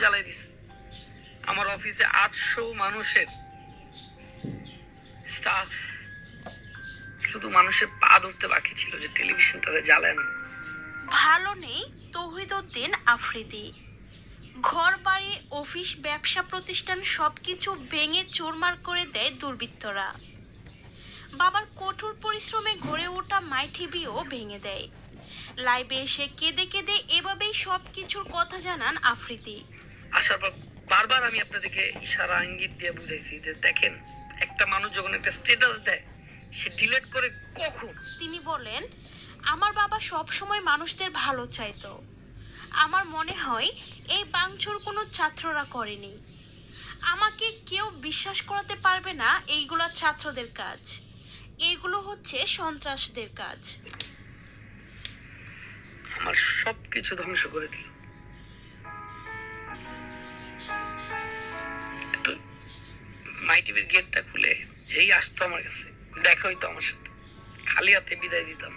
জ্বালাই দিছে। আমার অফিসে 800 মানুষের স্টাফ, শুধু মানুষের পা ধরতে বাকি ছিল যে টেলিভিশনটারে জ্বালেন। ভালো নেই তৌহিদউদ্দিন আফ্রিদি। ঘর বাড়ি, অফিস, ব্যবসা প্রতিষ্ঠান সবকিছু ভেঙে চুরমার করে দেয় দুর্বৃত্তরা। বাবার কঠোর পরিশ্রমে গড়ে ওঠা মাই টিভিও ভেঙে দেয়। লাইভে এসে কেঁদে কেঁদে এভাবেই সবকিছুর কথা জানান আফ্রিদি। আসার পর বারবার আমি আপনাদেরকে ইশারা ইঙ্গিত দিয়ে বুঝাইছি যে দেখেন, একটা মানুষ যখন একটা স্ট্যাটাস দেয় সে ডিলিট করে কখন। তিনি বলেন, আমার বাবা সব সময় মানুষদের ভালো চাইতো। আমার মনে হয় এই ভাঙচুর কোনো ছাত্ররা করেনি। আমাকে কেউ বিশ্বাস করাতে পারবে না এইগুলো ছাত্রদের কাজ, এইগুলো হচ্ছে সন্ত্রাসদের কাজ। আমার সবকিছু ধ্বংস করে দিল। মাই টিভির গেটটা খুলে যেই আসতো আমার কাছে, দেখা হইতো আমার সাথে, খালি হাতে বিদায় দিতাম।